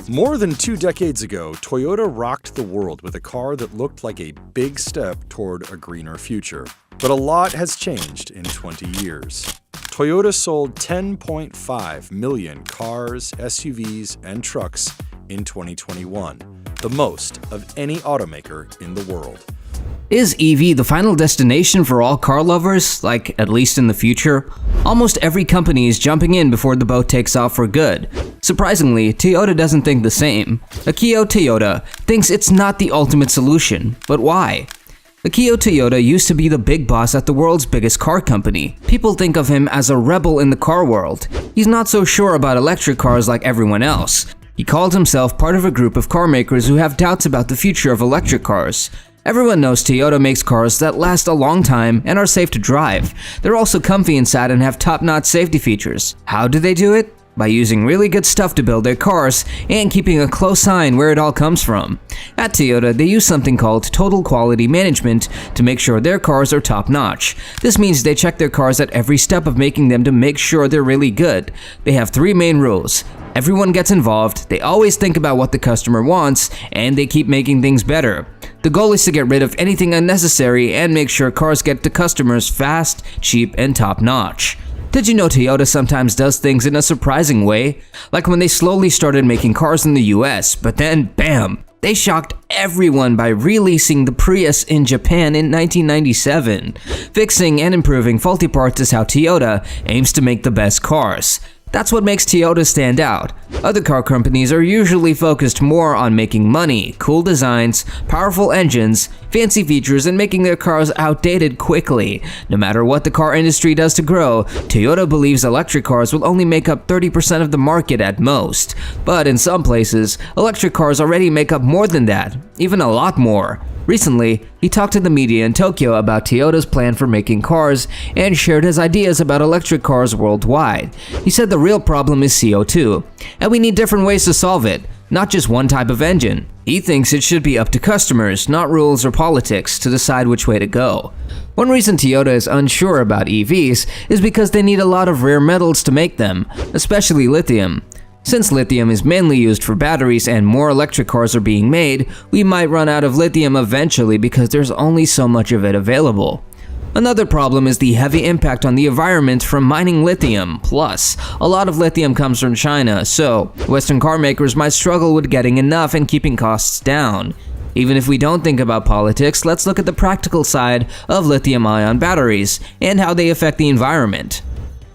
More than 2 decades ago, Toyota rocked the world with a car that looked like a big step toward a greener future. But a lot has changed in 20 years. Toyota sold 10.5 million cars, SUVs, and trucks in 2021, the most of any automaker in the world. Is EV the final destination for all car lovers, like at least in the future? Almost every company is jumping in before the boat takes off for good. Surprisingly, Toyota doesn't think the same. Akio Toyoda thinks it's not the ultimate solution, but why? Akio Toyoda used to be the big boss at the world's biggest car company. People think of him as a rebel in the car world. He's not so sure about electric cars like everyone else. He called himself part of a group of car makers who have doubts about the future of electric cars. Everyone knows Toyota makes cars that last a long time and are safe to drive. They're also comfy inside and have top-notch safety features. How do they do it? By using really good stuff to build their cars and keeping a close eye on where it all comes from. At Toyota, they use something called total quality management to make sure their cars are top-notch. This means they check their cars at every step of making them to make sure they're really good. They have 3 main rules. Everyone gets involved, they always think about what the customer wants, and they keep making things better. The goal is to get rid of anything unnecessary and make sure cars get to customers fast, cheap, and top-notch. Did you know Toyota sometimes does things in a surprising way? Like when they slowly started making cars in the US, but then, bam! They shocked everyone by releasing the Prius in Japan in 1997. Fixing and improving faulty parts is how Toyota aims to make the best cars. That's what makes Toyota stand out. Other car companies are usually focused more on making money, cool designs, powerful engines, fancy features, and making their cars outdated quickly. No matter what the car industry does to grow, Toyota believes electric cars will only make up 30% of the market at most. But in some places, electric cars already make up more than that, even a lot more. Recently, he talked to the media in Tokyo about Toyota's plan for making cars and shared his ideas about electric cars worldwide. He said the real problem is CO2, and we need different ways to solve it, not just one type of engine. He thinks it should be up to customers, not rules or politics, to decide which way to go. One reason Toyota is unsure about EVs is because they need a lot of rare metals to make them, especially lithium. Since lithium is mainly used for batteries and more electric cars are being made, we might run out of lithium eventually because there's only so much of it available. Another problem is the heavy impact on the environment from mining lithium. Plus, a lot of lithium comes from China, so Western car makers might struggle with getting enough and keeping costs down. Even if we don't think about politics, let's look at the practical side of lithium-ion batteries and how they affect the environment.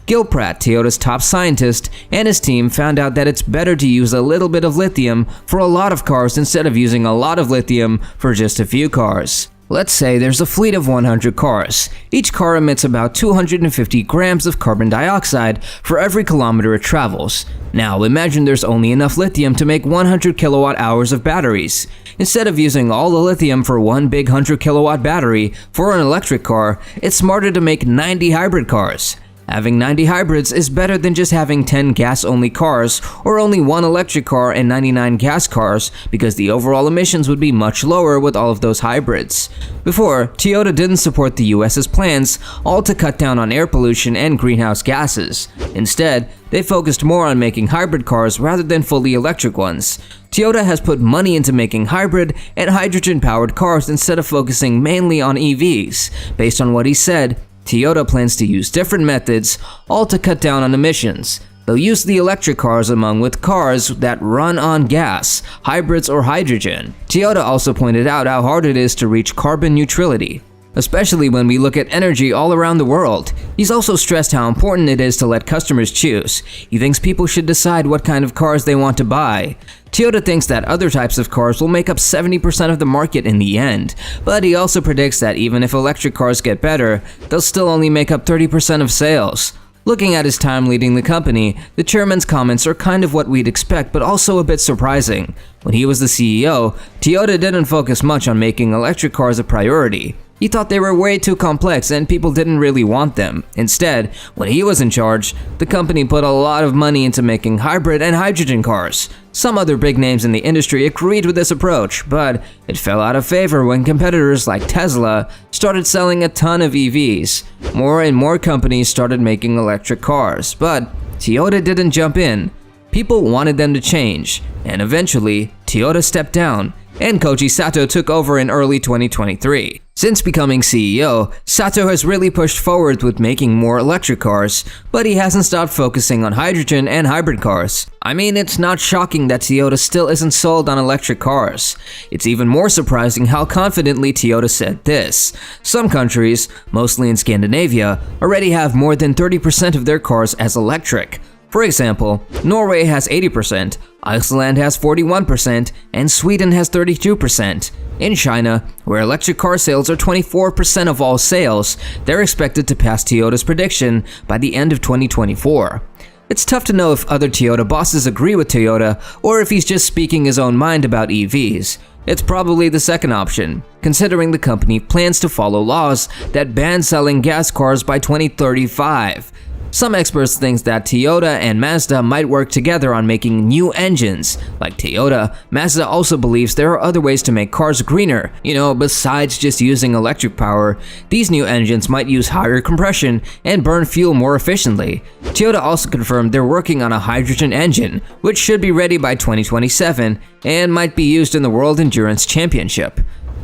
Gil Pratt, Toyota's top scientist, and his team found out that it's better to use a little bit of lithium for a lot of cars instead of using a lot of lithium for just a few cars. Let's say there's a fleet of 100 cars. Each car emits about 250 grams of carbon dioxide for every kilometer it travels. Now imagine there's only enough lithium to make 100 kilowatt hours of batteries. Instead of using all the lithium for one big 100 kilowatt battery for an electric car, it's smarter to make 90 hybrid cars. Having 90 hybrids is better than just having 10 gas-only cars or only 1 electric car and 99 gas cars, because the overall emissions would be much lower with all of those hybrids. Before, Toyota didn't support the US's plans, all to cut down on air pollution and greenhouse gases. Instead, they focused more on making hybrid cars rather than fully electric ones. Toyota has put money into making hybrid and hydrogen-powered cars instead of focusing mainly on EVs. Based on what he said, Toyota plans to use different methods, all to cut down on emissions. They'll use the electric cars along with cars that run on gas, hybrids, or hydrogen. Toyota also pointed out how hard it is to reach carbon neutrality, especially when we look at energy all around the world. He's also stressed how important it is to let customers choose. He thinks people should decide what kind of cars they want to buy. Toyota thinks that other types of cars will make up 70% of the market in the end, but he also predicts that even if electric cars get better, they'll still only make up 30% of sales. Looking at his time leading the company, the chairman's comments are kind of what we'd expect, but also a bit surprising. When he was the CEO, Toyota didn't focus much on making electric cars a priority. He thought they were way too complex and people didn't really want them. Instead, when he was in charge, the company put a lot of money into making hybrid and hydrogen cars. Some other big names in the industry agreed with this approach, but it fell out of favor when competitors like Tesla started selling a ton of EVs. More and more companies started making electric cars, but Toyota didn't jump in. People wanted them to change, and eventually, Toyota stepped down, and Koji Sato took over in early 2023. Since becoming CEO, Sato has really pushed forward with making more electric cars, but he hasn't stopped focusing on hydrogen and hybrid cars. I mean, it's not shocking that Toyota still isn't sold on electric cars. It's even more surprising how confidently Toyota said this. Some countries, mostly in Scandinavia, already have more than 30% of their cars as electric. For example, Norway has 80%, Iceland has 41%, and Sweden has 32%. In China, where electric car sales are 24% of all sales, they're expected to pass Toyota's prediction by the end of 2024. It's tough to know if other Toyota bosses agree with Toyota or if he's just speaking his own mind about EVs. It's probably the second option, considering the company plans to follow laws that ban selling gas cars by 2035. Some experts think that Toyota and Mazda might work together on making new engines. Like Toyota, Mazda also believes there are other ways to make cars greener. Besides just using electric power, these new engines might use higher compression and burn fuel more efficiently. Toyota also confirmed they're working on a hydrogen engine, which should be ready by 2027 and might be used in the World Endurance Championship.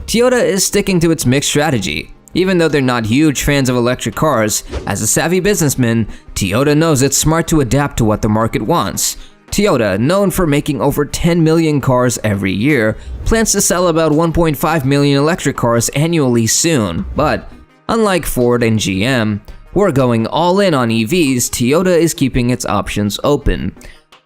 Toyota is sticking to its mixed strategy. Even though they're not huge fans of electric cars, as a savvy businessman, Toyota knows it's smart to adapt to what the market wants. Toyota, known for making over 10 million cars every year, plans to sell about 1.5 million electric cars annually soon. But unlike Ford and GM, who are going all in on EVs, Toyota is keeping its options open.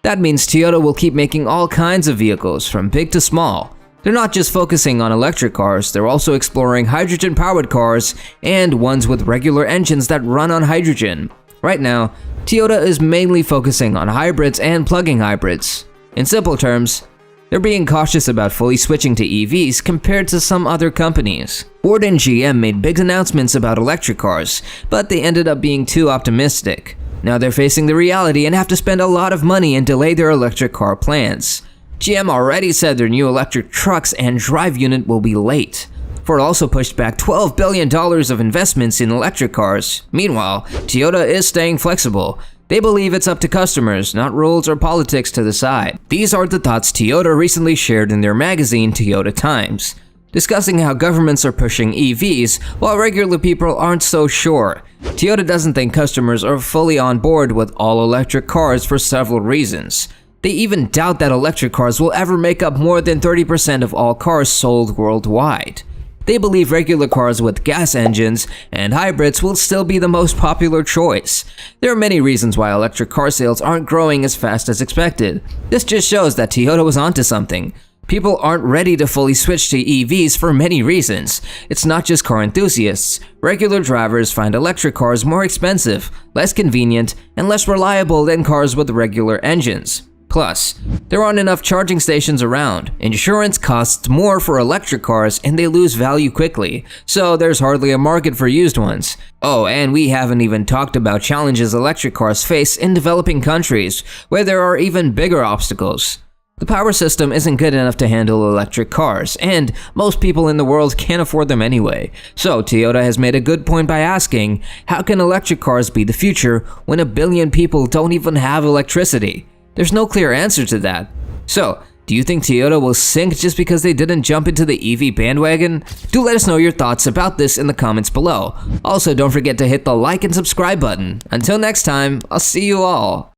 That means Toyota will keep making all kinds of vehicles, from big to small. They're not just focusing on electric cars, they're also exploring hydrogen-powered cars and ones with regular engines that run on hydrogen. Right now, Toyota is mainly focusing on hybrids and plug-in hybrids. In simple terms, they're being cautious about fully switching to EVs compared to some other companies. Ford and GM made big announcements about electric cars, but they ended up being too optimistic. Now they're facing the reality and have to spend a lot of money and delay their electric car plans. GM already said their new electric trucks and drive unit will be late. Ford also pushed back $12 billion of investments in electric cars. Meanwhile, Toyota is staying flexible. They believe it's up to customers, not rules or politics to decide. These are the thoughts Toyota recently shared in their magazine Toyota Times, discussing how governments are pushing EVs while regular people aren't so sure. Toyota doesn't think customers are fully on board with all electric cars for several reasons. They even doubt that electric cars will ever make up more than 30% of all cars sold worldwide. They believe regular cars with gas engines and hybrids will still be the most popular choice. There are many reasons why electric car sales aren't growing as fast as expected. This just shows that Toyota was onto something. People aren't ready to fully switch to EVs for many reasons. It's not just car enthusiasts. Regular drivers find electric cars more expensive, less convenient, and less reliable than cars with regular engines. Plus, there aren't enough charging stations around. Insurance costs more for electric cars and they lose value quickly, so there's hardly a market for used ones. Oh, and we haven't even talked about challenges electric cars face in developing countries, where there are even bigger obstacles. The power system isn't good enough to handle electric cars, and most people in the world can't afford them anyway. So Toyota has made a good point by asking, how can electric cars be the future when 1 billion people don't even have electricity? There's no clear answer to that. So, do you think Toyota will sink just because they didn't jump into the EV bandwagon? Do let us know your thoughts about this in the comments below. Also, don't forget to hit the like and subscribe button. Until next time, I'll see you all.